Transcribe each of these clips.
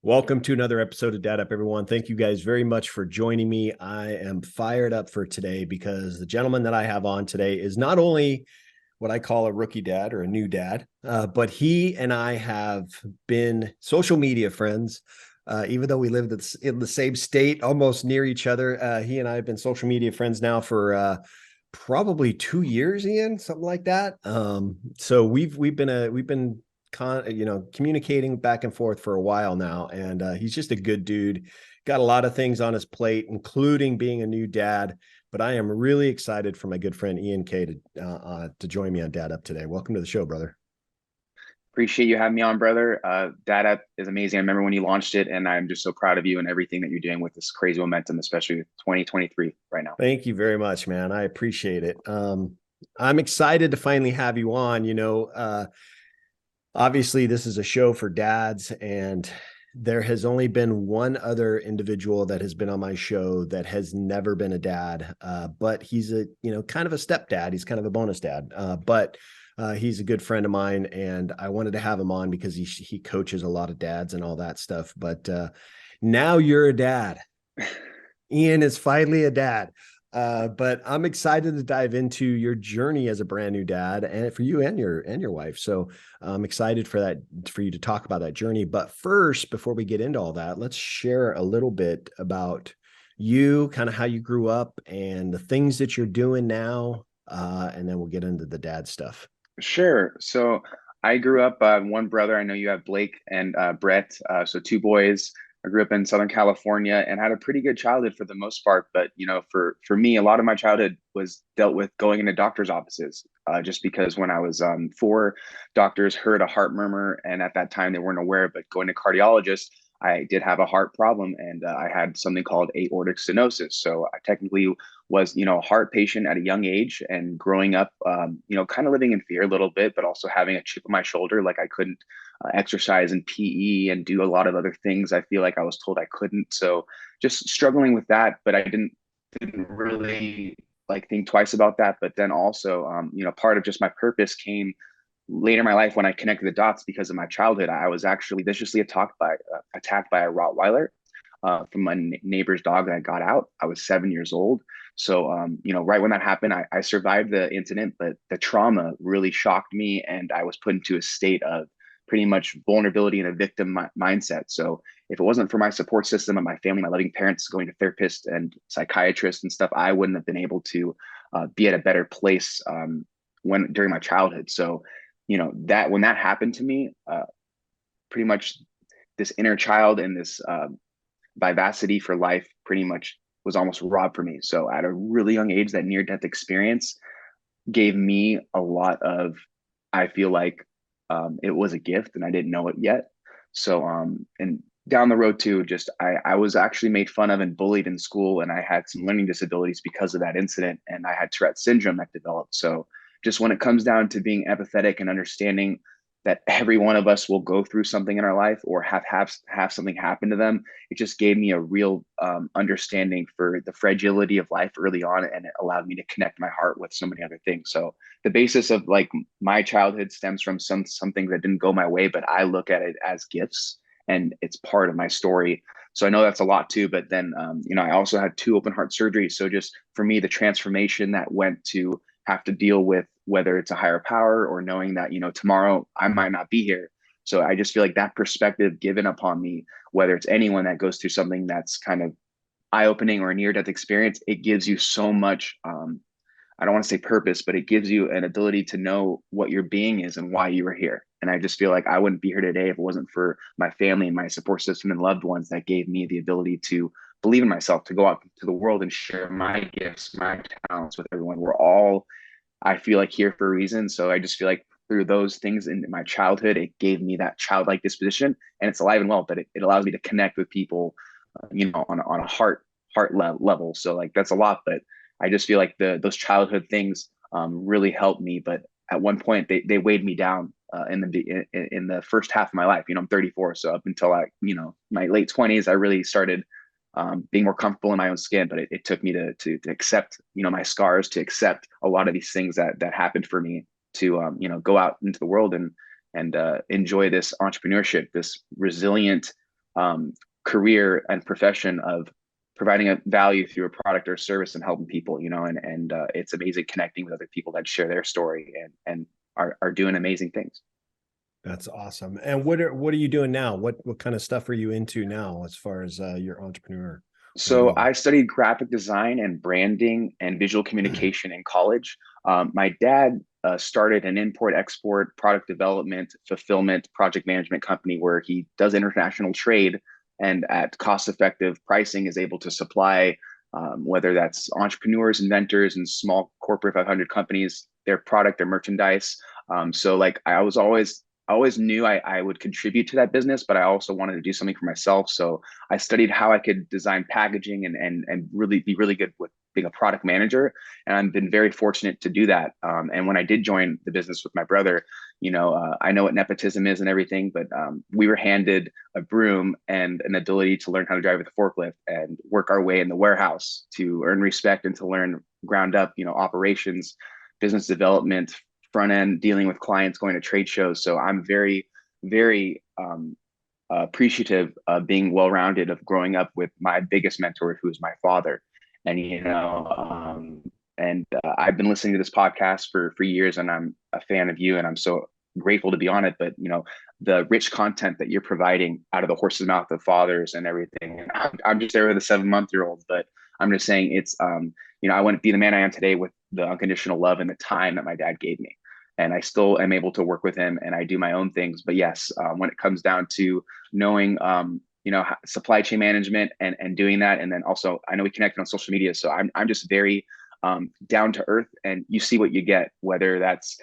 Welcome to another episode of Dad Up, everyone. Thank you guys very much for joining me. I am fired up for today because the gentleman that I have on today is not only what I call a rookie dad or a new dad, but he and I have been social media friends. Even though we lived in the same state, almost near each other, he and I have been social media friends now for probably 2 years, Ian, something like that. So we've been communicating back and forth for a while now, and he's just a good dude. Got a lot of things on his plate, including being a new dad. But I am really excited for my good friend Ian K to join me on Dad Up today. Welcome to the show, brother. Appreciate you having me on, brother. Data is amazing. I remember when you launched it, and I'm just so proud of you and everything that you're doing with this crazy momentum, especially with 2023 right now. Thank you very much, man. I appreciate it. I'm excited to finally have you on. Obviously, this is a show for dads, and there has only been one other individual that has been on my show that has never been a dad. But he's kind of a stepdad. He's kind of a bonus dad. But he's a good friend of mine, and I wanted to have him on because he coaches a lot of dads and all that stuff. But now you're a dad. Ian is finally a dad. But I'm excited to dive into your journey as a brand new dad, and for you and your wife. So I'm excited for you to talk about that journey. But first, before we get into all that, let's share a little bit about you, kind of how you grew up and the things that you're doing now. And then we'll get into the dad stuff. Sure. So I grew up one brother. I know you have Blake and Brett. So two boys. I grew up in Southern California and had a pretty good childhood for the most part. But for me, a lot of my childhood was dealt with going into doctors' offices. Just because when I was four, doctors heard a heart murmur, and at that time they weren't aware. But going to cardiologists, I did have a heart problem, and I had something called aortic stenosis. So I technically was a heart patient at a young age, and growing up kind of living in fear a little bit, but also having a chip on my shoulder, like I couldn't exercise in PE and do a lot of other things I feel like I was told I couldn't. So just struggling with that, but I didn't really like think twice about that. But then also part of just my purpose came later in my life when I connected the dots. Because of my childhood, I was actually viciously attacked by a Rottweiler from my neighbor's dog that got out. I was 7 years old. So, right when that happened, I survived the incident, but the trauma really shocked me, and I was put into a state of pretty much vulnerability and a victim mindset. So, if it wasn't for my support system and my family, my loving parents, going to therapists and psychiatrists and stuff, I wouldn't have been able to be at a better place when during my childhood. So, that when that happened to me, pretty much this inner child and this vivacity for life pretty much was almost robbed from me. So at a really young age, that near death experience gave me a lot of, I feel like it was a gift and I didn't know it yet. So, and down the road too, just I was actually made fun of and bullied in school, and I had some learning disabilities because of that incident, and I had Tourette syndrome that developed. So just when it comes down to being empathetic and understanding that every one of us will go through something in our life or have something happen to them, it just gave me a real understanding for the fragility of life early on, and it allowed me to connect my heart with so many other things. So the basis of like my childhood stems from something that didn't go my way, but I look at it as gifts, and it's part of my story. So I know that's a lot too, but then I also had two open heart surgeries. So just for me, the transformation that went to have to deal with whether it's a higher power or knowing that tomorrow I might not be here. So I just feel like that perspective given upon me, whether it's anyone that goes through something that's kind of eye-opening or a near-death experience, it gives you so much I don't want to say purpose, but it gives you an ability to know what your being is and why you are here. And I just feel like I wouldn't be here today if it wasn't for my family and my support system and loved ones that gave me the ability to believe in myself, to go out to the world and share my gifts, my talents with everyone. We're all, I feel like, here for a reason. So I just feel like through those things in my childhood, it gave me that childlike disposition, and it's alive and well, but it allows me to connect with people, on a level. So like that's a lot, but I just feel like those childhood things really helped me. But at one point, they weighed me down in the first half of my life. I'm 34, so up until my late 20s, I really started being more comfortable in my own skin. But it took me to accept my scars, to accept a lot of these things that happened for me, to go out into the world and enjoy this entrepreneurship, this resilient um, career and profession of providing a value through a product or service and helping people, and it's amazing connecting with other people that share their story and are doing amazing things. That's awesome. And what are you doing now? What kind of stuff are you into now as far as your entrepreneur So journey? I studied graphic design and branding and visual communication in college. My dad started an import-export product development, fulfillment, project management company where he does international trade and at cost-effective pricing is able to supply whether that's entrepreneurs, inventors, and small corporate 500 companies, their product, their merchandise. So like I always knew I would contribute to that business, but I also wanted to do something for myself. So I studied how I could design packaging and really be really good with being a product manager. And I've been very fortunate to do that. And when I did join the business with my brother, I know what nepotism is and everything, but we were handed a broom and an ability to learn how to drive with a forklift and work our way in the warehouse to earn respect and to learn ground up, operations, business development, front end, dealing with clients, going to trade shows. So I'm very, very appreciative of being well rounded, of growing up with my biggest mentor, who is my father. And, I've been listening to this podcast for years, and I'm a fan of you, and I'm so grateful to be on it. But, the rich content that you're providing out of the horse's mouth of fathers and everything. And I'm just there with a 7-month-year old, but I'm just saying I wouldn't be the man I am today with the unconditional love and the time that my dad gave me. And I still am able to work with him and I do my own things. But yes, when it comes down to knowing, supply chain management and doing that. And then also, I know we connected on social media. So I'm just very down to earth, and you see what you get, whether that's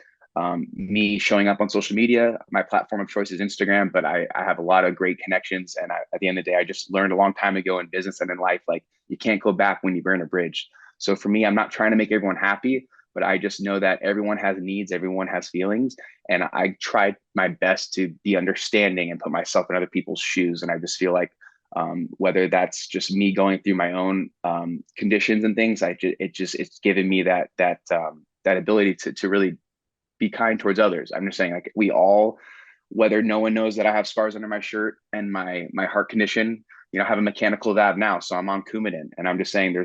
me showing up on social media. My platform of choice is Instagram, but I have a lot of great connections. And at the end of the day, I just learned a long time ago in business and in life, like you can't go back when you burn a bridge. So for me, I'm not trying to make everyone happy, but I just know that everyone has needs, everyone has feelings, and I try my best to be understanding and put myself in other people's shoes. And I just feel like whether that's just me going through my own conditions and things, it's given me that ability to really be kind towards others. I'm just saying, like we all, whether no one knows that I have scars under my shirt and my heart condition, I have a mechanical valve now, so I'm on Coumadin, and I'm just saying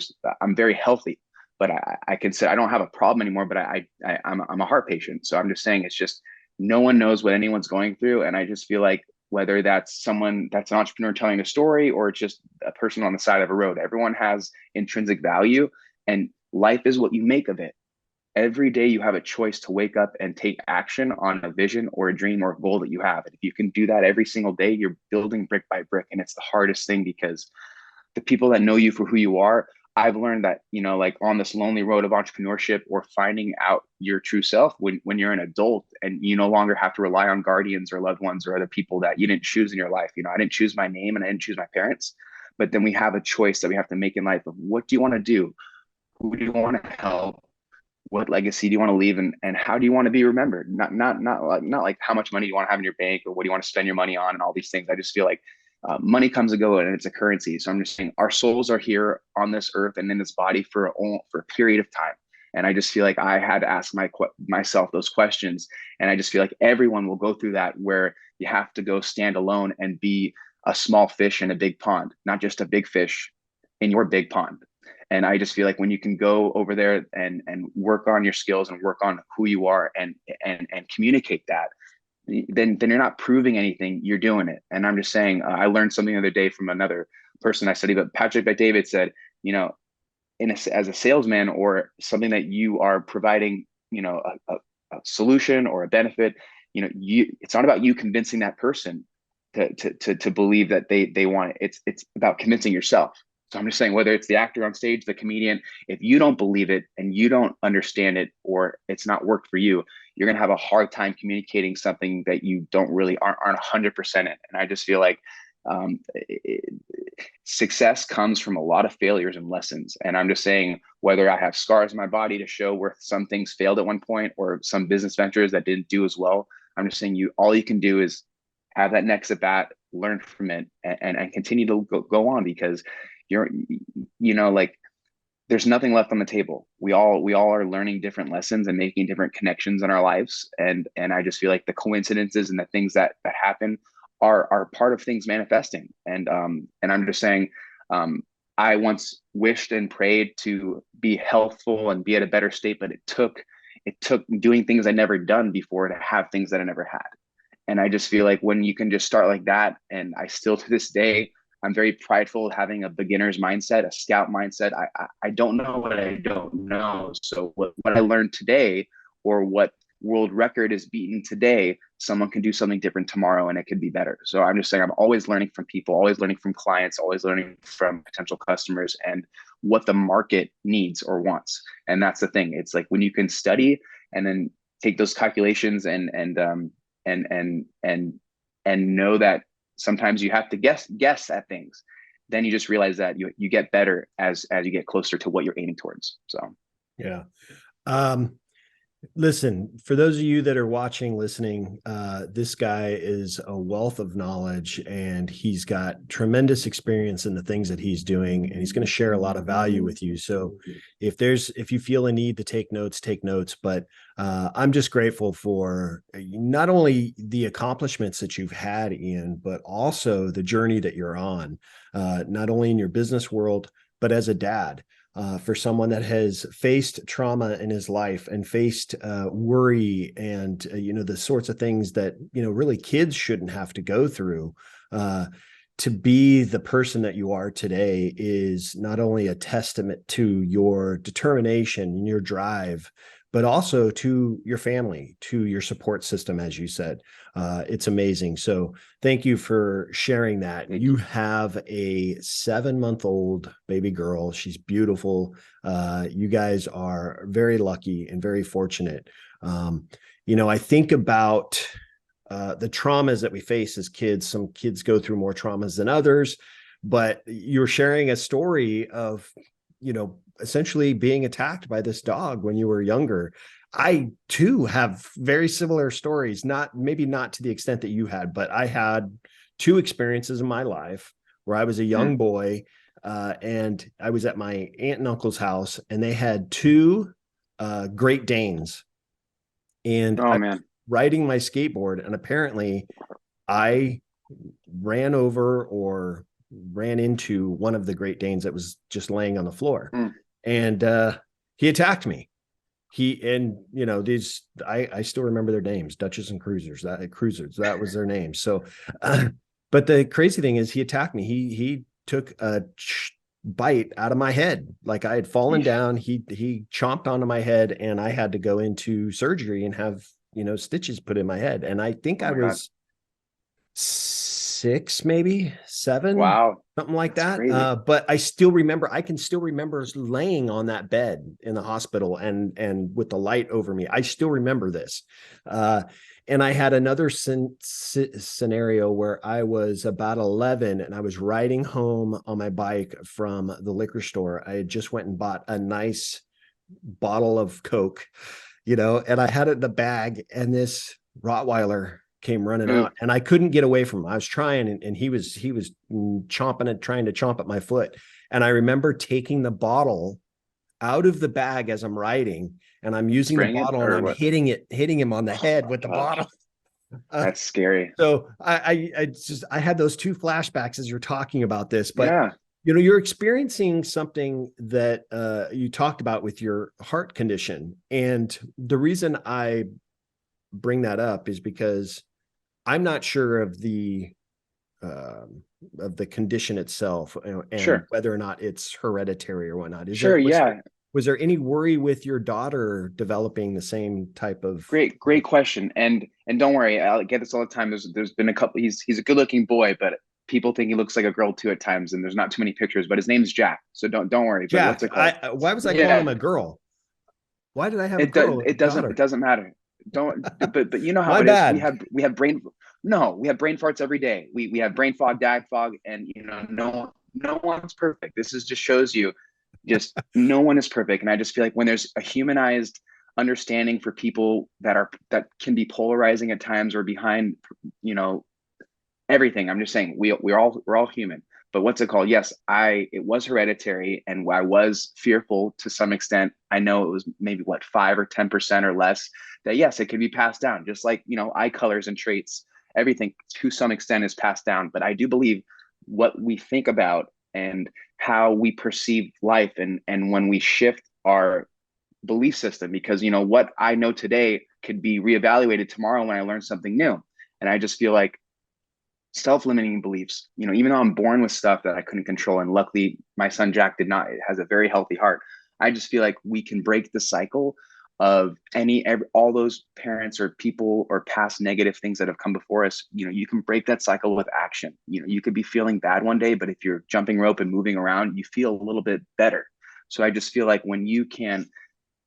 I'm very healthy, but I can say I don't have a problem anymore. But I'm a heart patient, so I'm just saying it's just no one knows what anyone's going through, and I just feel like whether that's someone that's an entrepreneur telling a story or it's just a person on the side of a road, everyone has intrinsic value, and life is what you make of it. Every day you have a choice to wake up and take action on a vision or a dream or a goal that you have. And if you can do that every single day, you're building brick by brick. And it's the hardest thing because the people that know you for who you are, I've learned that, like on this lonely road of entrepreneurship or finding out your true self when you're an adult and you no longer have to rely on guardians or loved ones or other people that you didn't choose in your life. I didn't choose my name and I didn't choose my parents, but then we have a choice that we have to make in life of what do you want to do? Who do you want to help? What legacy do you want to leave, and how do you want to be remembered? Not like how much money do you want to have in your bank or what do you want to spend your money on and all these things. I just feel like money comes and goes and it's a currency. So I'm just saying our souls are here on this earth and in this body for a period of time. And I just feel like I had to ask myself those questions. And I just feel like everyone will go through that where you have to go stand alone and be a small fish in a big pond, not just a big fish in your big pond. And I just feel like when you can go over there and work on your skills and work on who you are and communicate that, then you're not proving anything, you're doing it. And I'm just saying, I learned something the other day from another person I studied, but Patrick Bet-David said, as a salesman or something that you are providing, a solution or a benefit, it's not about you convincing that person to believe that they want it. It's about convincing yourself. So I'm just saying, whether it's the actor on stage, the comedian, if you don't believe it and you don't understand it or it's not worked for you, you're going to have a hard time communicating something that you don't really aren't 100% in. And I just feel like um, it, success comes from a lot of failures and lessons. And I'm just saying, whether I have scars in my body to show where some things failed at one point or some business ventures that didn't do as well, I'm just saying all you can do is have that next at bat, learn from it, and continue to go on because you're, like there's nothing left on the table. We all are learning different lessons and making different connections in our lives. And I just feel like the coincidences and the things that happen are part of things manifesting. And I'm just saying, I once wished and prayed to be healthful and be at a better state, but it took doing things I never done before to have things that I never had. And I just feel like when you can just start like that, and I still to this day, I'm very prideful having a beginner's mindset, a scout mindset. I don't know what I don't know. So what I learned today, or what world record is beaten today, someone can do something different tomorrow and it could be better. So I'm just saying, I'm always learning from people, always learning from clients, always learning from potential customers, and what the market needs or wants. And that's the thing. It's like when you can study and then take those calculations and and know that sometimes you have to guess at things, then you just realize that you get better as you get closer to what you're aiming towards. So Yeah. Um, Listen, for those of you that are watching, listening, this guy is a wealth of knowledge, and he's got tremendous experience in the things that he's doing, and he's going to share a lot of value with you. So if you feel a need to take notes, take notes. But I'm just grateful for not only the accomplishments that you've had, Ian, but also the journey that you're on, not only in your business world, but as a dad. For someone that has faced trauma in his life and faced worry and the sorts of things that really kids shouldn't have to go through, to be the person that you are today is not only a testament to your determination and your drive, but also to your family, to your support system, as you said. It's amazing. So thank you for sharing that. thank You you. have a 7-month-old baby girl. She's beautiful. You guys are very lucky and very fortunate. I think about the traumas that we face as kids. Some kids go through more traumas than others, but you're sharing a story of, essentially being attacked by this dog when you were younger. I too have very similar stories, maybe not to the extent that you had, but I had two experiences in my life where I was a young Mm. boy, and I was at my aunt and uncle's house, and they had two Great Danes, and Oh I was man. riding my skateboard, and apparently I ran over or ran into one of the Great Danes that was just laying on the floor, Mm. and he attacked me. These I still remember their names, Duchess and Cruisers, that was their name. So but the crazy thing is, he attacked me. He took a bite out of my head. Like, I had fallen Yeesh. down, he chomped onto my head, and I had to go into surgery and have stitches put in my head. And I think Oh I my God. was 6, maybe 7, Wow. something like That's that. crazy. But I can still remember laying on that bed in the hospital, and with the light over me. I still remember this. And I had another scenario where I was about 11, and I was riding home on my bike from the liquor store. I had just went and bought a nice bottle of Coke, and I had it in the bag, and this Rottweiler came running Ooh. out, and I couldn't get away from him. I was trying, and he was chomping and trying to chomp at my foot. And I remember taking the bottle out of the bag as I'm riding, and I'm using the Spraying it bottle, and or I'm what? hitting him on the Oh head my with the gosh. bottle. Uh, That's scary. so I had those two flashbacks as you're talking about this. But Yeah. you're experiencing something that you talked about with your heart condition, and the reason I bring that up is because I'm not sure of the condition itself, and Sure. whether or not it's hereditary or whatnot. Is there Sure. Yeah. was there any worry with your daughter developing the same type of? Great question. And don't worry, I get this all the time. There's been a couple. He's a good looking boy, but people think he looks like a girl too at times. And there's not too many pictures. But his name's Jack. So don't worry. But what's Jack, it called? why was I calling him Yeah. a girl? Why did I have a It does. girl It doesn't. It daughter? doesn't matter. Don't. But you know how My it is. We bad. have we have brain. No, we have brain farts every day. We have brain fog, dad fog, and no one's perfect. This is just shows you, just no one is perfect. And I just feel like when there's a humanized understanding for people that can be polarizing at times or behind, you know, everything. I'm just saying we're all human. But what's it called? Yes, it was hereditary, and I was fearful to some extent. I know it was maybe what 5 or 10% or less that yes, it could be passed down, just like eye colors and traits. everything to some extent is passed down. But I do believe what we think about and how we perceive life, and when we shift our belief system, because what I know today could be reevaluated tomorrow when I learn something new. And I just feel like self-limiting beliefs, even though I'm born with stuff that I couldn't control, and luckily my son Jack did not, it has a very healthy heart. I just feel like we can break the cycle of all those parents or people or past negative things that have come before us. You can break that cycle with action. You could be feeling bad one day, but if you're jumping rope and moving around, you feel a little bit better. So I just feel like when you can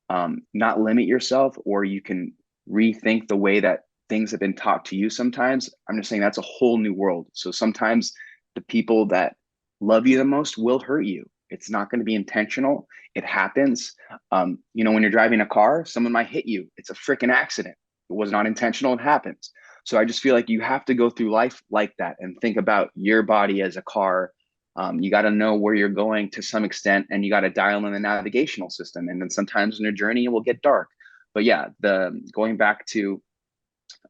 not limit yourself, or you can rethink the way that things have been taught to you sometimes, I'm just saying that's a whole new world. So sometimes the people that love you the most will hurt you. It's not going to be intentional. It happens. When you're driving a car, someone might hit you. It's a freaking accident. It was not intentional. It happens. So I just feel like you have to go through life like that and think about your body as a car. You got to know where you're going to some extent, and you got to dial in the navigational system. And then sometimes in your journey, it will get dark. But yeah, the going back to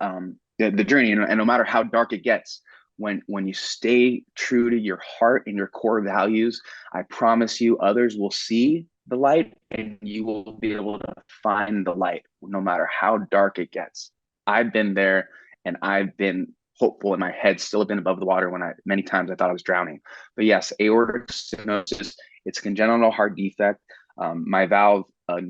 the journey, and no matter how dark it gets, when you stay true to your heart and your core values, I promise you, others will see the light, and you will be able to find the light no matter how dark it gets. I've been there, and I've been hopeful, and my head still been above the water when many times I thought I was drowning. But yes, aortic stenosis, it's a congenital heart defect. My valve, a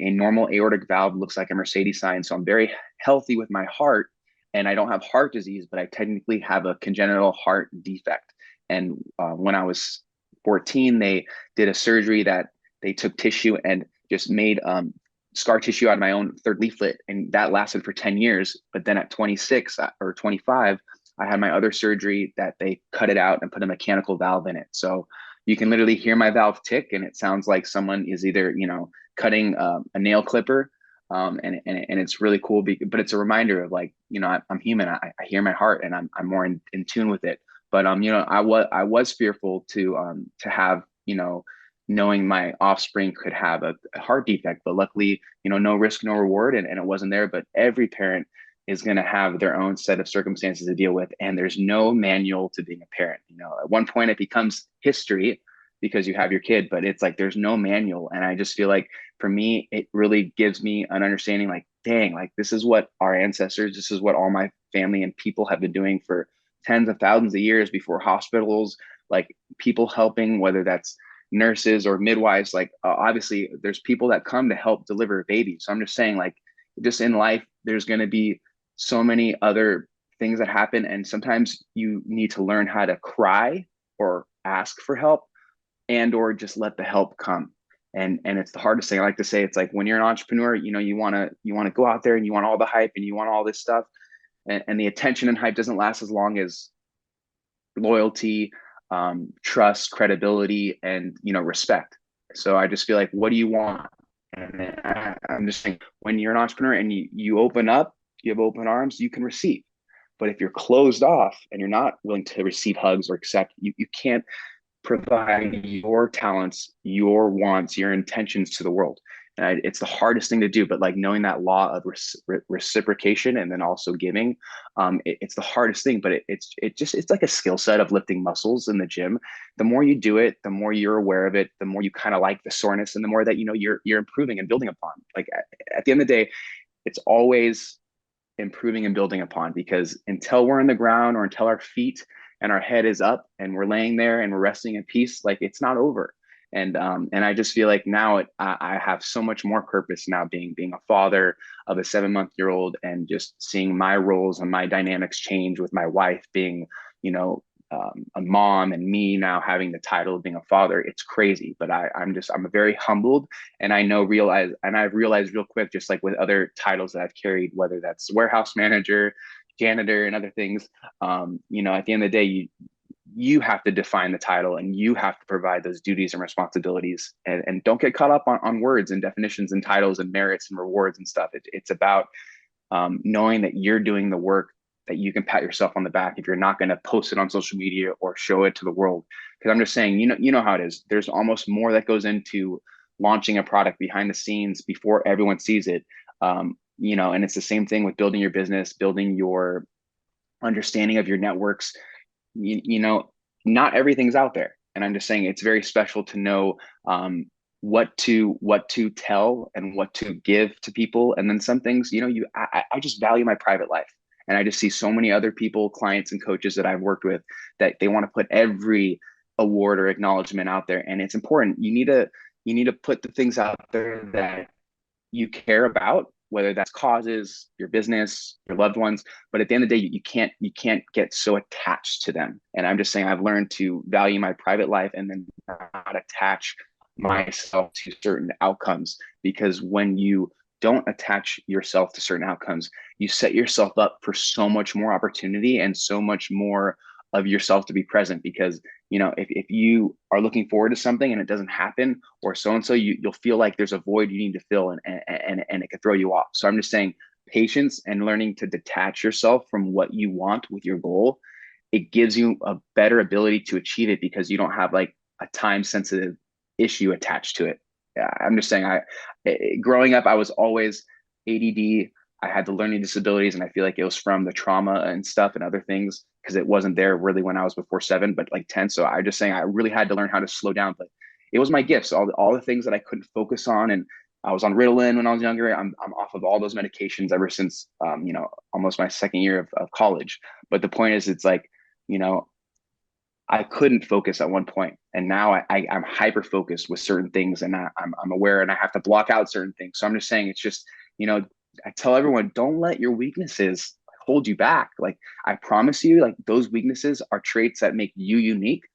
normal aortic valve looks like a Mercedes sign. So I'm very healthy with my heart, and I don't have heart disease, but I technically have a congenital heart defect. And when I was 14, they did a surgery that they took tissue and just made scar tissue out of my own third leaflet. And that lasted for 10 years. But then at 26 or 25, I had my other surgery that they cut it out and put a mechanical valve in it. So you can literally hear my valve tick, and it sounds like someone is either, cutting a nail clipper. And it's really cool, but it's a reminder of like, I'm human. I hear my heart, and I'm more in tune with it. But I was fearful to have, knowing my offspring could have a heart defect, but luckily, no risk, no reward, and it wasn't there. But every parent is going to have their own set of circumstances to deal with, and there's no manual to being a parent. At one point it becomes history because you have your kid, but it's like there's no manual. And I just feel like for me, it really gives me an understanding like, dang, like this is what our ancestors, this is what all my family and people have been doing for tens of thousands of years before hospitals, like people helping, whether that's nurses or midwives. Like obviously there's people that come to help deliver babies. So I'm just saying, like, just in life, there's going to be so many other things that happen. And sometimes you need to learn how to cry or ask for help, and or just let the help come. And it's the hardest thing. I like to say, it's like when you're an entrepreneur, you want to go out there and you want all the hype and you want all this stuff, and the attention and hype doesn't last as long as loyalty, trust, credibility, and respect. So I just feel like, what do you want? And I'm just saying, when you're an entrepreneur and you open up, you have open arms, you can receive. But if you're closed off and you're not willing to receive hugs or accept, you can't provide your talents, your wants, your intentions to the world. And it's the hardest thing to do, but like knowing that law of reciprocation and then also giving, it's the hardest thing. But it's like a skill set of lifting muscles in the gym. The more you do it, the more you're aware of it, the more you kind of like the soreness, and the more that you're improving and building upon. Like at the end of the day, it's always improving and building upon, because until we're in the ground, or until our feet and our head is up and we're laying there and we're resting in peace, like it's not over. And I just feel like now I have so much more purpose now, being a father of a 7-month-old, and just seeing my roles and my dynamics change with my wife being, a mom, and me now having the title of being a father. It's crazy, but I'm very humbled, and I've realized real quick, just like with other titles that I've carried, whether that's warehouse manager, janitor, and other things, at the end of the day, you have to define the title, and you have to provide those duties and responsibilities, and don't get caught up on words and definitions and titles and merits and rewards and stuff. It's about knowing that you're doing the work, that you can pat yourself on the back if you're not going to post it on social media or show it to the world. Because I'm just saying, you know how it is. There's almost more that goes into launching a product behind the scenes before everyone sees it. And it's the same thing with building your business, building your understanding of your networks. You know, not everything's out there, and I'm just saying it's very special to know what to tell and what to give to people. And then some things, you know, I just value my private life. And I just see so many other people, clients and coaches that I've worked with, that they want to put every award or acknowledgement out there. And it's important. You need to put the things out there that you care about, whether that's causes, your business, your loved ones. But at the end of the day, you can't get so attached to them. And I'm just saying I've learned to value my private life and then not attach myself to certain outcomes, because when you don't attach yourself to certain outcomes, you set yourself up for so much more opportunity and so much more of yourself to be present. Because if you are looking forward to something and it doesn't happen, or so and so, you'll feel like there's a void you need to fill, and it can throw you off. So I'm just saying patience and learning to detach yourself from what you want with your goal, it gives you a better ability to achieve it, because you don't have like a time sensitive issue attached to it. Yeah, I'm just saying, growing up, I was always ADD. I had the learning disabilities, and I feel like it was from the trauma and stuff and other things, because it wasn't there really when I was before 7, but like 10. So I'm just saying I really had to learn how to slow down. But it was my gifts, all the things that I couldn't focus on. And I was on Ritalin when I was younger. I'm off of all those medications ever since almost my second year of college. But the point is, it's like, you know, I couldn't focus at one point, and now I'm hyper focused with certain things, and I'm aware, and I have to block out certain things. So I'm just saying, it's just, I tell everyone, don't let your weaknesses hold you back. Like, I promise you, like, those weaknesses are traits that make you unique.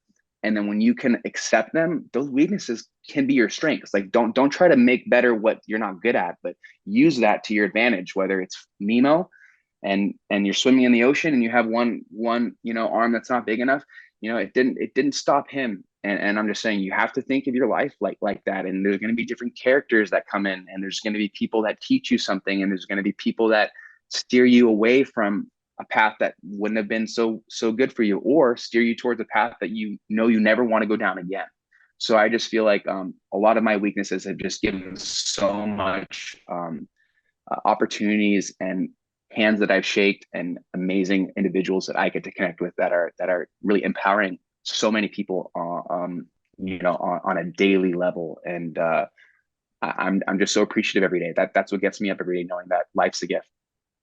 And then when you can accept them, those weaknesses can be your strengths. Like, don't try to make better what you're not good at, but use that to your advantage. Whether it's Nemo, and you're swimming in the ocean, and you have one arm that's not big enough. It didn't stop him. And I'm just saying, you have to think of your life like that. And there's going to be different characters that come in, and there's going to be people that teach you something, and there's going to be people that steer you away from a path that wouldn't have been so good for you, or steer you towards a path that you never want to go down again. So I just feel like a lot of my weaknesses have just given so much opportunities and hands that I've shaked, and amazing individuals that I get to connect with, that are really empowering so many people on a daily level. And I'm just so appreciative every day. That's what gets me up every day, knowing that life's a gift.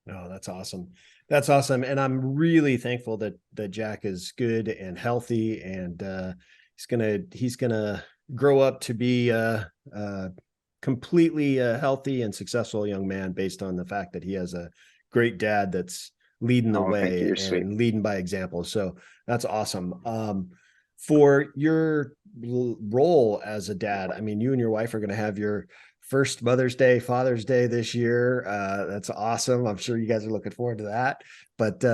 Oh, that's awesome. That's awesome. And I'm really thankful that Jack is good and healthy, and he's gonna grow up to be completely healthy and successful young man, based on the fact that he has a great dad that's leading the Oh, thank you. way You're sweet. and leading by example. So that's awesome. For your role as a dad, I mean, you and your wife are going to have your first Mother's Day, Father's Day this year. That's awesome. I'm sure you guys are looking forward to that. But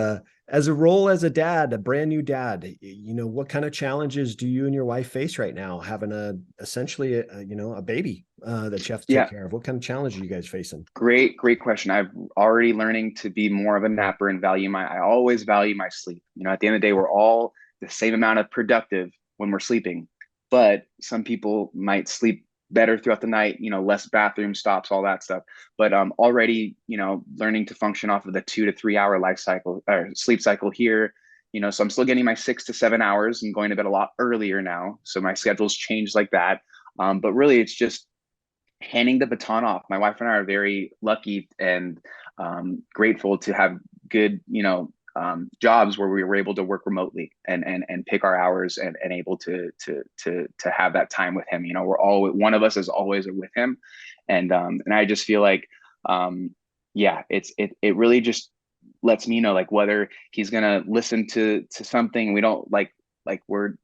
as a role as a dad, a brand new dad, what kind of challenges do you and your wife face right now, having essentially a baby that you have to take Yeah, care of? What kind of challenges are you guys facing? great question. I've already learning to be more of a napper and I always value my sleep. At the end of the day, we're all the same amount of productive when we're sleeping, but some people might sleep better throughout the night, less bathroom stops, all that stuff. But already, learning to function off of the 2 to 3 hour life cycle or sleep cycle here. So I'm still getting my 6 to 7 hours and going to bed a lot earlier now. So my schedule's changed like that. But really, it's just handing the baton off. My wife and I are very lucky and grateful to have good, jobs where we were able to work remotely and pick our hours, and able to have that time with him. We're all, one of us is always with him, and I just feel like, yeah, it really just lets me know, like, whether he's gonna listen to something. We don't like we're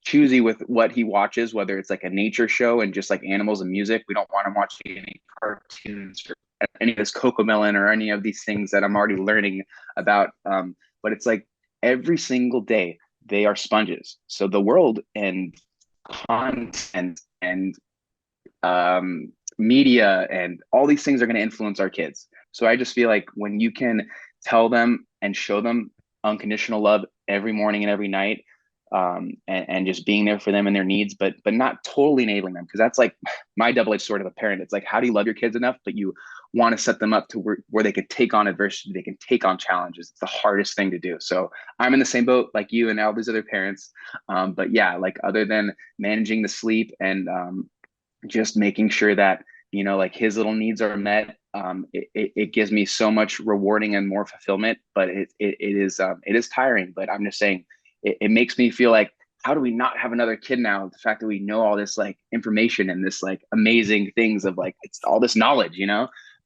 choosy with what he watches, whether it's like a nature show and just like animals and music. We don't want him watching any cartoons or any of this Cocomelon or any of these things that I'm already learning about. But it's like every single day they are sponges. So the world and content and media and all these things are going to influence our kids. So I just feel like when you can tell them and show them unconditional love every morning and every night, and just being there for them and their needs, but not totally enabling them, because that's like my double-edged sword of a parent. It's like, how do you love your kids enough, but you want to set them up to where they could take on adversity, they can take on challenges. It's the hardest thing to do. So I'm in the same boat like you and all these other parents. But yeah, like other than managing the sleep and just making sure that like his little needs are met, it gives me so much rewarding and more fulfillment. But it is tiring. But I'm just saying, it makes me feel like, how do we not have another kid now? The fact that we know all this like information and this like amazing things of like, it's all this knowledge,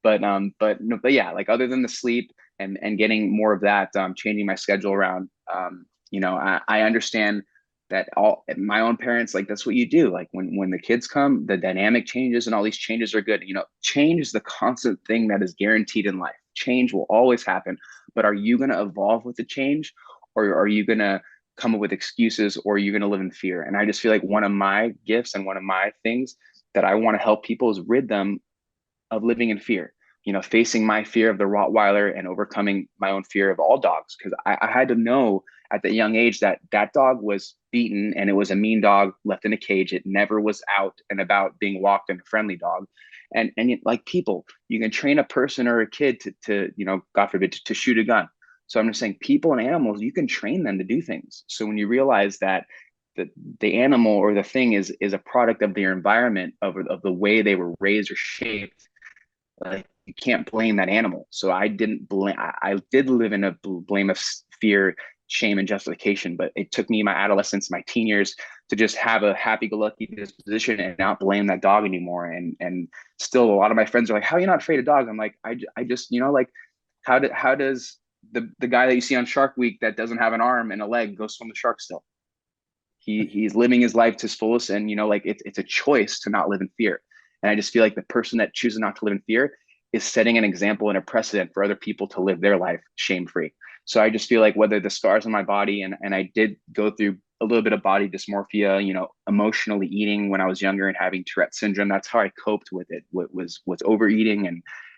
but no, but yeah, like other than the sleep and getting more of that, changing my schedule around, I understand that all my own parents, like that's what you do. Like when the kids come, the dynamic changes and all these changes are good. Change is the constant thing that is guaranteed in life. Change will always happen, but are you going to evolve with the change, or are you going to come up with excuses, or are you going to live in fear? And I just feel like one of my gifts and one of my things that I want to help people is rid them of living in fear. Facing my fear of the Rottweiler and overcoming my own fear of all dogs. Because I had to know at the young age that that dog was beaten and it was a mean dog left in a cage. It never was out and about being walked in a friendly dog. And like people, you can train a person or a kid to God forbid, to shoot a gun. So I'm just saying, people and animals, you can train them to do things. So when you realize that the animal or the thing is a product of their environment, of the way they were raised or shaped, like you can't blame that animal. So I didn't blame. I did live in a blame of fear, shame, and justification. But it took me my adolescence, my teen years, to just have a happy-go-lucky disposition and not blame that dog anymore. And still, a lot of my friends are like, "How are you not afraid of dogs?" I'm like, I just like how does the guy that you see on Shark Week that doesn't have an arm and a leg go swim with sharks still? He's living his life to his fullest, and like it's a choice to not live in fear. And I just feel like the person that chooses not to live in fear is setting an example and a precedent for other people to live their life shame free. So I just feel like, whether the scars on my body, and I did go through a little bit of body dysmorphia, emotionally eating when I was younger and having Tourette syndrome. That's how I coped with it. Was overeating,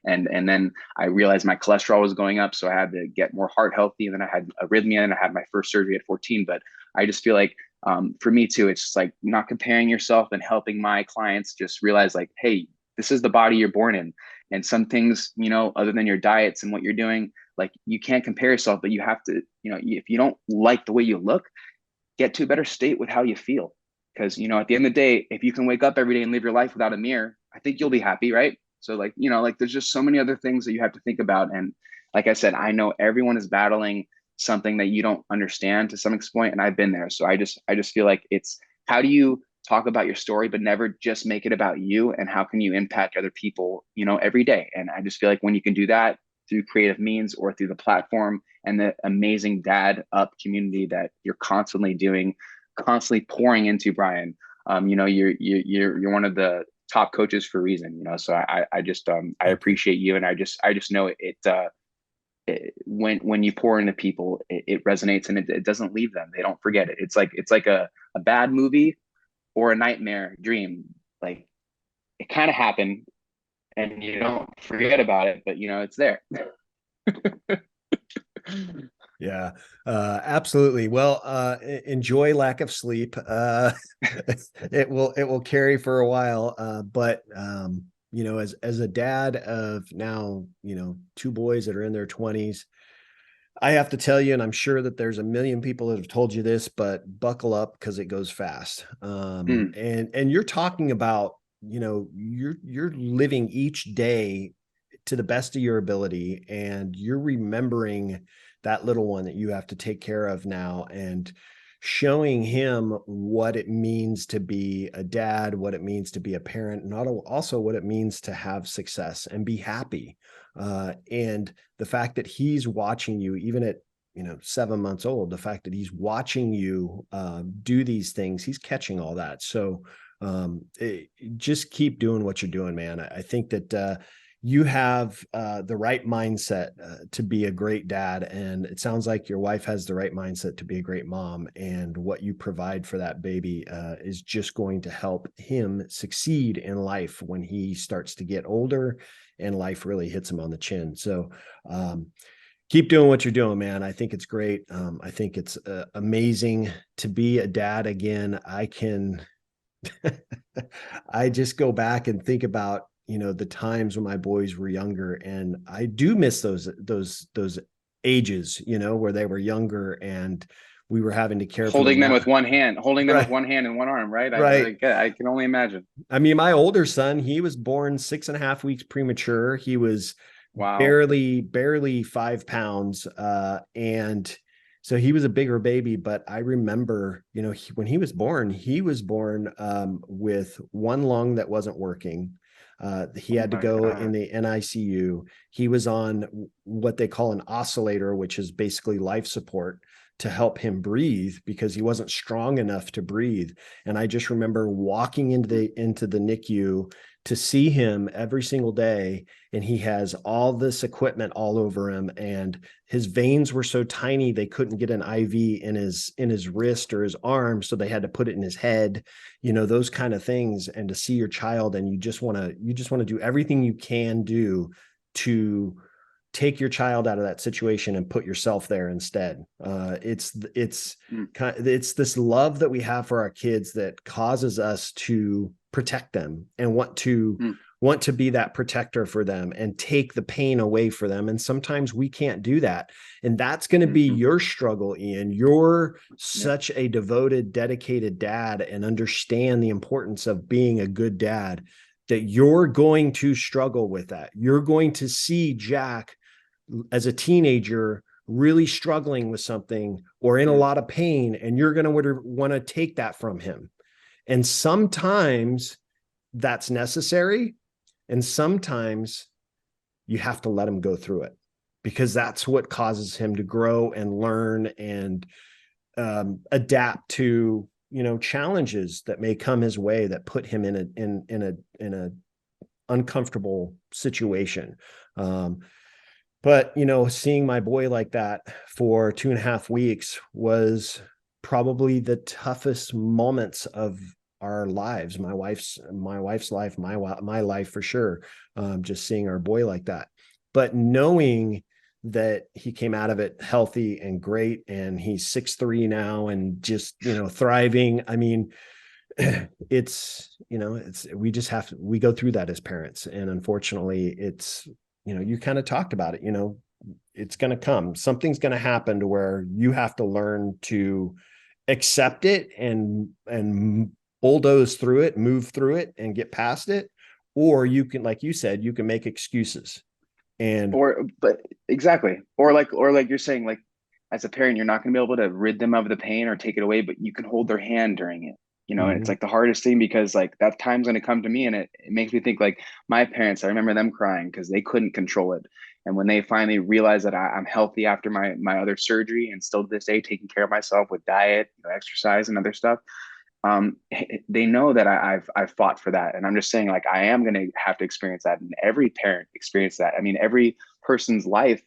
and then I realized my cholesterol was going up, so I had to get more heart healthy. And then I had arrhythmia, and I had my first surgery at 14. But I just feel like, for me too, it's just like not comparing yourself, and helping my clients just realize like, hey, this is the body you're born in. And some things, other than your diets and what you're doing, like you can't compare yourself, but you have to, if you don't like the way you look, get to a better state with how you feel. Because, at the end of the day, if you can wake up every day and live your life without a mirror, I think you'll be happy, right? So like, like there's just so many other things that you have to think about. And like I said, I know everyone is battling something that you don't understand to some point, and I've been there. So I just feel like it's, how do you talk about your story but never just make it about you, and how can you impact other people every day? And I just feel like when you can do that through creative means, or through the platform and the amazing dad up community that you're constantly pouring into, Bryan, you're one of the top coaches for a reason. So I just I appreciate you, and I just know when you pour into people, it resonates, and it doesn't leave them. They don't forget it. It's like a bad movie or a nightmare dream. Like, it kind of happened, and you don't forget about it, but it's there. Yeah, absolutely. Well, enjoy lack of sleep. It will carry for a while. But as a dad of now, two boys that are in their 20s, I have to tell you, and I'm sure that there's a million people that have told you this, but buckle up, because it goes fast. Mm, And you're talking about, you're living each day to the best of your ability, and you're remembering that little one that you have to take care of now, and showing him what it means to be a dad, what it means to be a parent, and also what it means to have success and be happy. And the fact that he's watching you, even at 7 months old, the fact that he's watching you do these things, he's catching all that. So just keep doing what you're doing, man. I think that you have the right mindset to be a great dad. And it sounds like your wife has the right mindset to be a great mom. And what you provide for that baby is just going to help him succeed in life when he starts to get older and life really hits him on the chin. So keep doing what you're doing, man. I think it's great. I think it's amazing to be a dad again. I just go back and think about the times when my boys were younger, and I do miss those ages, where they were younger and we were having to care for them more. Holding them with Right. one hand and one arm, right? Right. I can only imagine. I mean, my older son, he was born 6.5 weeks premature. He was Wow. barely 5 pounds. And so he was a bigger baby, but I remember, when he was born with one lung that wasn't working. He Oh had to my go in God. the NICU. He was on what they call an oscillator, which is basically life support to help him breathe because he wasn't strong enough to breathe. And I just remember walking into the NICU to see him every single day, and he has all this equipment all over him, and his veins were so tiny they couldn't get an IV in his wrist or his arm, so they had to put it in his head, those kind of things. And to see your child, and you just want to do everything you can do to take your child out of that situation and put yourself there instead. Mm, It's this love that we have for our kids that causes us to protect them and mm, want to be that protector for them and take the pain away for them. And sometimes we can't do that. And that's going to be mhm. your struggle, Ian. You're Yep. such a devoted, dedicated dad and understand the importance of being a good dad, that you're going to struggle with that. You're going to see Jack as a teenager really struggling with something or in a Mm. lot of pain, and you're going to want to take that from him. And sometimes that's necessary, and sometimes you have to let him go through it, because that's what causes him to grow and learn and adapt to challenges that may come his way that put him in a uncomfortable situation. But seeing my boy like that for 2.5 weeks was probably the toughest moments of our lives, my wife's life, my life for sure. Just seeing our boy like that, but knowing that he came out of it healthy and great, and he's 6'3" now and just thriving. I mean, we go through that as parents, and unfortunately you kind of talked about it. It's going to come, something's going to happen to where you have to learn to accept it and bulldoze through it, move through it and get past it. Or you can, like you said, you can make excuses. And But exactly. Or like you're saying, like as a parent, you're not going to be able to rid them of the pain or take it away, but you can hold their hand during it. And it's Mhm. like the hardest thing because like that time's going to come to me, and it makes me think like my parents. I remember them crying because they couldn't control it, and when they finally realized that I'm healthy after my other surgery, and still to this day taking care of myself with diet, exercise, and other stuff, they know that I've fought for that, and I'm just saying like I am going to have to experience that, and every parent experience that. I mean, every person's life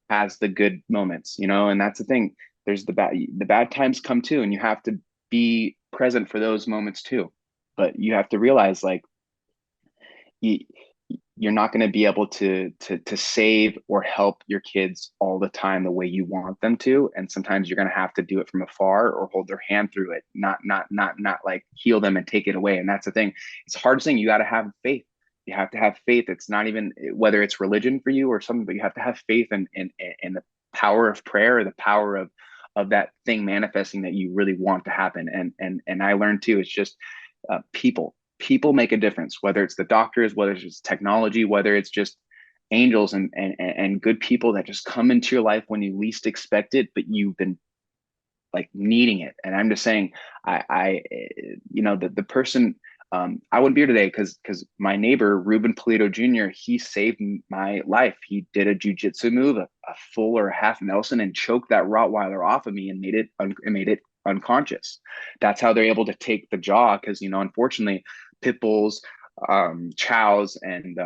has the good moments, and that's the thing. There's the bad times come too, and you have to be present for those moments too. But you have to realize like you, you're not going to be able to save or help your kids all the time the way you want them to, and sometimes you're going to have to do it from afar or hold their hand through it, not like heal them and take it away. And that's the thing, it's the hardest thing. You got to have faith. You have to have faith. It's not even whether it's religion for you or something, but you have to have faith in the power of prayer, or the power of that thing manifesting that you really want to happen. And I learned too, it's just people make a difference, whether it's the doctors, whether it's just technology, whether it's just angels and good people that just come into your life when you least expect it, but you've been like needing it. And I'm just saying, the person, I wouldn't be here today because my neighbor Ruben Polito Jr. He saved my life. He did a jujitsu move, a full or a half Nelson, and choked that Rottweiler off of me and made it unconscious. That's how they're able to take the jaw, because unfortunately, pit bulls, chows, and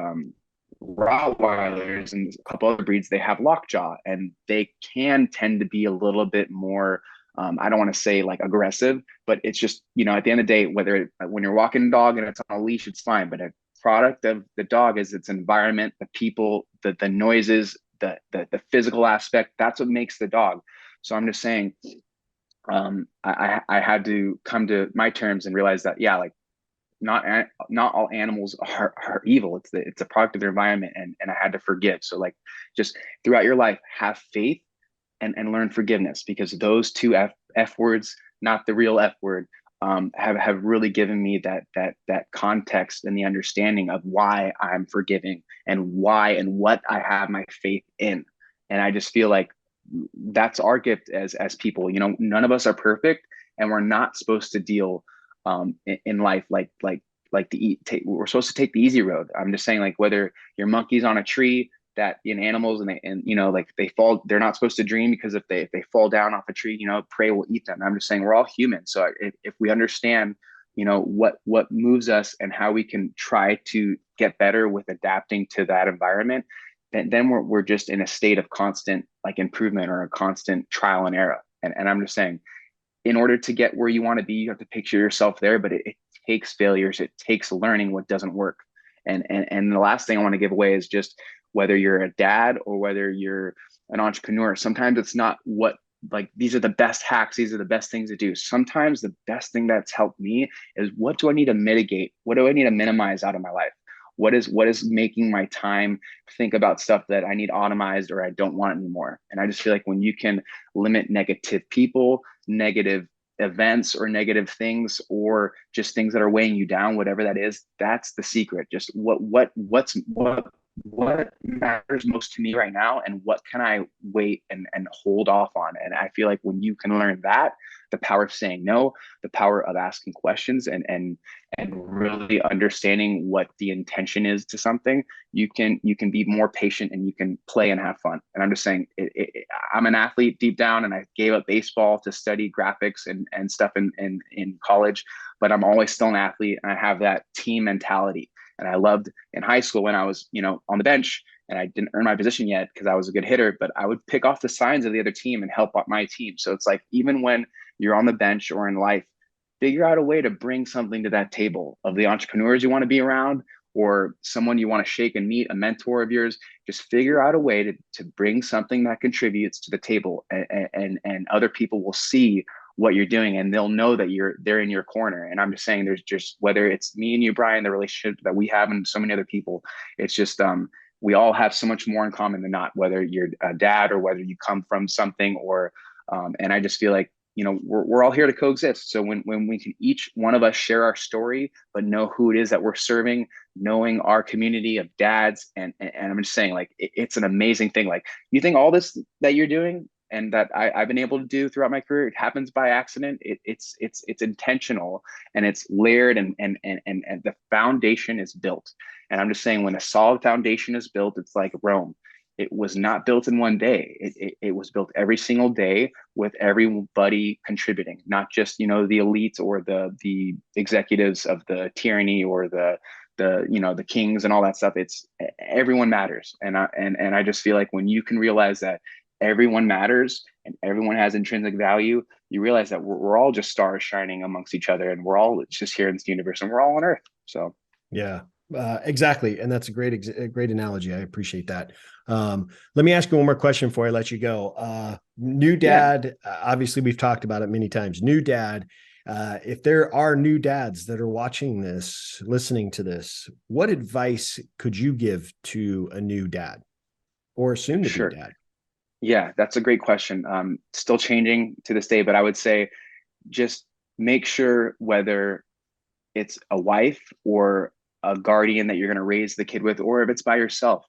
Rottweilers and a couple other breeds, they have lockjaw, and they can tend to be a little bit more, I don't want to say like aggressive, but it's just, at the end of the day, when you're walking a dog and it's on a leash, it's fine. But a product of the dog is its environment, the people, the noises, the physical aspect. That's what makes the dog. So I'm just saying, I had to come to my terms and realize that, yeah, like not all animals are evil. It's a product of their environment, and I had to forgive. So like, just throughout your life, have faith and learn forgiveness, because those two F words, not the real F word, have really given me that context and the understanding of why I'm forgiving and why and what I have my faith in. And I just feel like that's our gift as people. You know, none of us are perfect, and we're not supposed to deal in life like we're supposed to take the easy road. I'm just saying, like, whether your monkey's on a tree, that in animals, and you know, like, they're not supposed to dream, because if they fall down off a tree, you know, prey will eat them. I'm just saying we're all human. So if we understand, you know, what moves us and how we can try to get better with adapting to that environment, then we're just in a state of constant like improvement, or a constant trial and error. And I'm just saying, in order to get where you want to be, you have to picture yourself there, but it takes failures. It takes learning what doesn't work. And the last thing I want to give away is just, whether you're a dad or whether you're an entrepreneur, sometimes it's not what, like, these are the best hacks, these are the best things to do. Sometimes the best thing that's helped me is, what do I need to mitigate? What do I need to minimize out of my life? What is making my time think about stuff that I need automized or I don't want anymore? And I just feel like when you can limit negative people, negative events, or negative things, or just things that are weighing you down, whatever that is, that's the secret. Just what matters most to me right now, and what can I wait and hold off on. And I feel like when you can learn that, the power of saying no, the power of asking questions, and really understanding what the intention is to something, you can be more patient, and you can play and have fun. And I'm just saying, I'm an athlete deep down, and I gave up baseball to study graphics and stuff in college, but I'm always still an athlete, and I have that team mentality. And I loved in high school when I was, you know, on the bench, and I didn't earn my position yet because I was a good hitter, but I would pick off the signs of the other team and help out my team. So it's like, even when you're on the bench or in life, figure out a way to bring something to that table of the entrepreneurs you want to be around, or someone you want to shake and meet, a mentor of yours. Just figure out a way to bring something that contributes to the table, and other people will see what you're doing, and they'll know that they're in your corner. And I'm just saying, there's just, whether it's me and you, Bryan, the relationship that we have, and so many other people, it's just, we all have so much more in common than not, whether you're a dad or whether you come from something, or and I just feel like, you know, we're all here to coexist. So when we can, each one of us, share our story, but know who it is that we're serving, knowing our community of dads, and I'm just saying, like, it's an amazing thing. Like, you think all this that you're doing and that I've been able to do throughout my career, it happens by accident. It's intentional, and it's layered, and the foundation is built. And I'm just saying, when a solid foundation is built, it's like Rome. It was not built in one day. It was built every single day, with everybody contributing, not just, you know, the elites or the executives of the tyranny, or the you know, the kings and all that stuff. It's everyone matters. And I just feel like when you can realize that everyone matters and everyone has intrinsic value, you realize that we're all just stars shining amongst each other, and we're all just here in this universe, and we're all on Earth. So Yeah, exactly. And that's a great analogy. I appreciate that. Let me ask you one more question before I let you go. New yeah, dad, obviously we've talked about it many times. New dad, if there are new dads that are watching this, listening to this, what advice could you give to a new dad or soon to be sure. dad? Yeah, that's a great question. Still changing to this day, but I would say, just make sure, whether it's a wife or a guardian that you're going to raise the kid with, or if it's by yourself,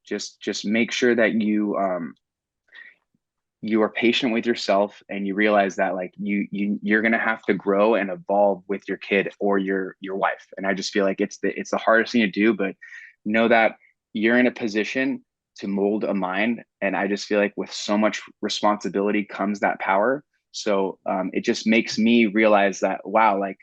just make sure that you are patient with yourself, and you realize that, like, you're going to have to grow and evolve with your kid or your wife. And I just feel like it's the hardest thing to do, but know that you're in a position to mold a mind. And I just feel like with so much responsibility comes that power. So it just makes me realize that, wow, like,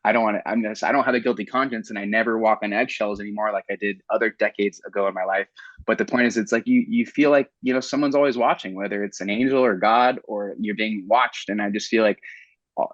I don't want to, I don't have a guilty conscience, and I never walk on eggshells anymore like I did other decades ago in my life. But the point is, it's like you feel like, you know, someone's always watching, whether it's an angel or God, or you're being watched. And I just feel like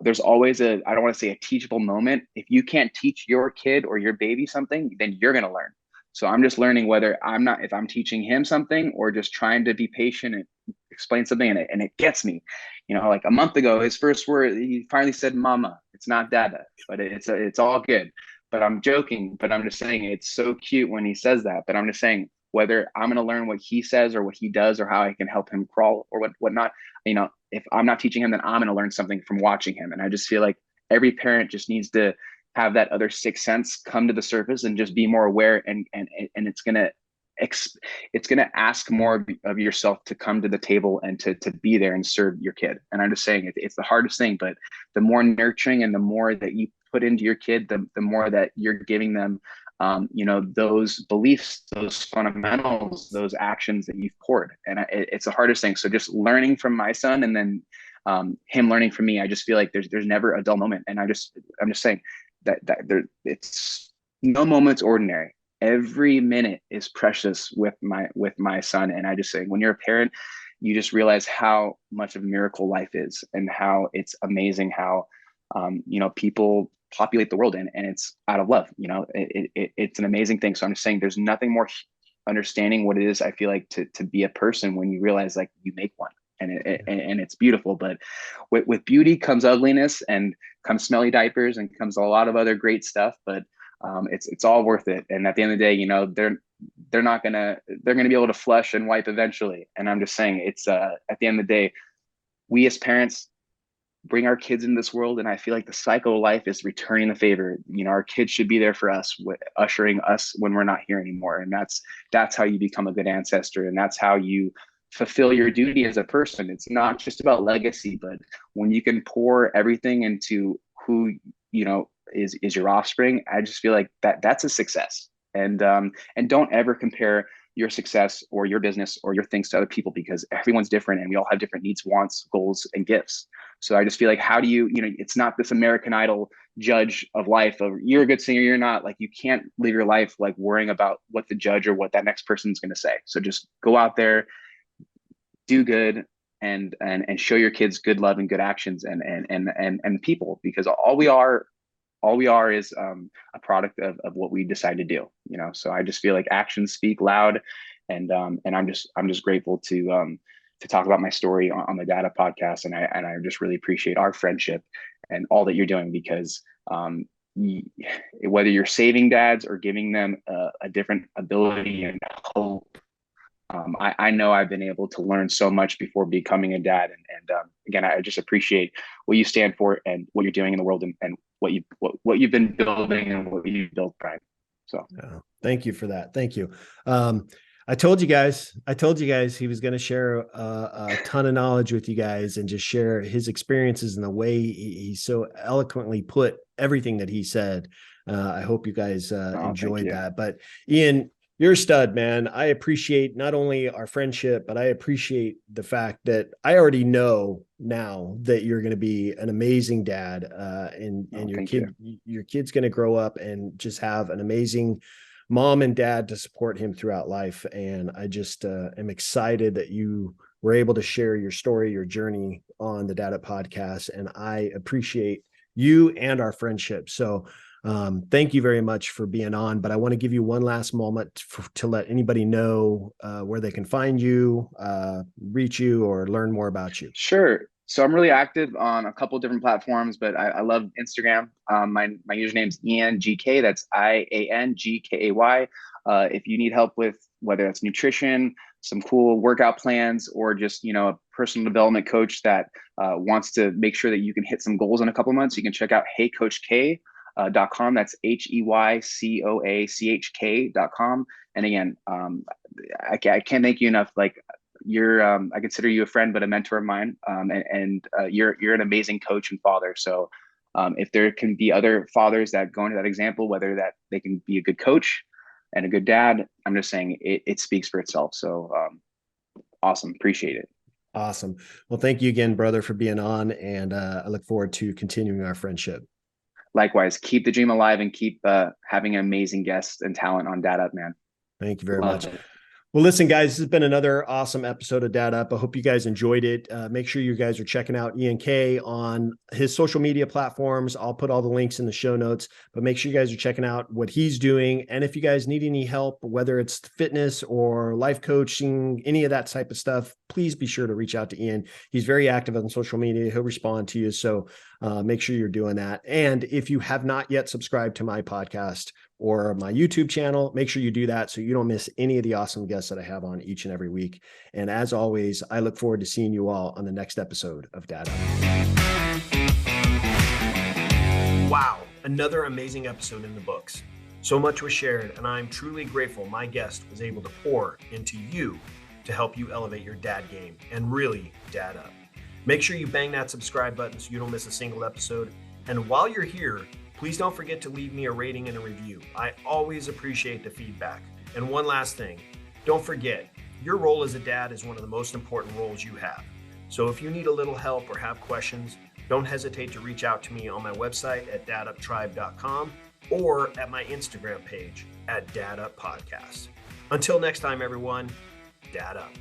there's always I don't want to say a teachable moment. If you can't teach your kid or your baby something, then you're going to learn. So I'm just learning, whether if I'm teaching him something, or just trying to be patient explain something and it gets me. You know, like a month ago, his first word, he finally said mama. It's not dada, but it's all good. But I'm joking, but I'm just saying it's so cute when he says that. But I'm just saying whether I'm going to learn what he says or what he does or how I can help him crawl or whatnot, you know, if I'm not teaching him, then I'm going to learn something from watching him. And I just feel like every parent just needs to have that other sixth sense come to the surface and just be more aware, and it's going to ask more of yourself to come to the table and to be there and serve your kid. And I'm just saying it's the hardest thing, but the more nurturing and the more that you put into your kid, the more that you're giving them, you know, those beliefs, those fundamentals, those actions that you've poured. And it's the hardest thing. So just learning from my son, and then him learning from me, I just feel like there's never a dull moment. And I'm just saying that there, it's no moment's ordinary. Every minute is precious with my son. And I just say, when you're a parent, you just realize how much of a miracle life is, and how it's amazing how you know, people populate the world, and it's out of love. You know, it's an amazing thing. So I'm just saying there's nothing more understanding what it is, I feel like, to be a person when you realize like you make one, and it's beautiful. But with beauty comes ugliness, and comes smelly diapers, and comes a lot of other great stuff. But it's all worth it. And at the end of the day, you know, they're gonna be able to flush and wipe eventually. And I'm just saying it's at the end of the day, we as parents bring our kids into this world, and I feel like the cycle of life is returning the favor. You know, our kids should be there for us, ushering us when we're not here anymore. And that's how you become a good ancestor, and that's how you fulfill your duty as a person. It's not just about legacy, but when you can pour everything into who, you know, is your offspring, I just feel like that's a success. And don't ever compare your success or your business or your things to other people, because everyone's different and we all have different needs, wants, goals, and gifts. So I just feel like, how do you, you know, it's not this American Idol judge of life of you're a good singer, you're not. Like, you can't live your life like worrying about what the judge or what that next person's going to say. So just go out there, do good, and show your kids good love and good actions, and people, because all we are is a product of what we decide to do, you know. So I just feel like actions speak loud, and I'm just grateful to talk about my story on the Data podcast, and I just really appreciate our friendship and all that you're doing, because whether you're saving dads or giving them a different ability and hope, I know I've been able to learn so much before becoming a dad. And again, I just appreciate what you stand for and what you're doing in the world, and what you've been building and what you've built, Bryan. So thank you for that. Thank you. I told you guys he was going to share a ton of knowledge with you guys, and just share his experiences, and the way he so eloquently put everything that he said. I hope you guys enjoyed that. But Ian, you're a stud, man. I appreciate not only our friendship, but I appreciate the fact that I already know now that you're going to be an amazing dad, and your kid's going to grow up and just have an amazing mom and dad to support him throughout life. And I just am excited that you were able to share your story, your journey on the Data podcast. And I appreciate you and our friendship. So thank you very much for being on. But I want to give you one last moment to let anybody know where they can find you, reach you, or learn more about you. Sure. So I'm really active on a couple different platforms, but I love Instagram. My username is IanGK. That's IANGKAY. If you need help with whether it's nutrition, some cool workout plans, or just, you know, a personal development coach that wants to make sure that you can hit some goals in a couple months, you can check out HeyCoachK.com. That's HeyCoachK.com. And again, I can't thank you enough. Like, I consider you a friend, but a mentor of mine. And you're an amazing coach and father. So if there can be other fathers that go into that example, whether that they can be a good coach and a good dad, I'm just saying it speaks for itself. So awesome. Appreciate it. Awesome. Well, thank you again, brother, for being on. And I look forward to continuing our friendship. Likewise, keep the dream alive, and keep having amazing guests and talent on Data, man. Thank you very much. Well, listen, guys, this has been another awesome episode of Dad Up. I hope you guys enjoyed it. Make sure you guys are checking out Ian K on his social media platforms. I'll put all the links in the show notes, but make sure you guys are checking out what he's doing. And if you guys need any help, whether it's fitness or life coaching, any of that type of stuff, please be sure to reach out to Ian. He's very active on social media. He'll respond to you. So make sure you're doing that. And if you have not yet subscribed to my podcast or my YouTube channel, make sure you do that so you don't miss any of the awesome guests that I have on each and every week. And as always, I look forward to seeing you all on the next episode of Dad Up. Wow, another amazing episode in the books. So much was shared, and I'm truly grateful my guest was able to pour into you to help you elevate your dad game and really dad up. Make sure you bang that subscribe button so you don't miss a single episode. And while you're here, please don't forget to leave me a rating and a review. I always appreciate the feedback. And one last thing, don't forget, your role as a dad is one of the most important roles you have. So if you need a little help or have questions, don't hesitate to reach out to me on my website at daduptribe.com or at my Instagram page at Dad Up Podcast. Until next time, everyone, Dad Up.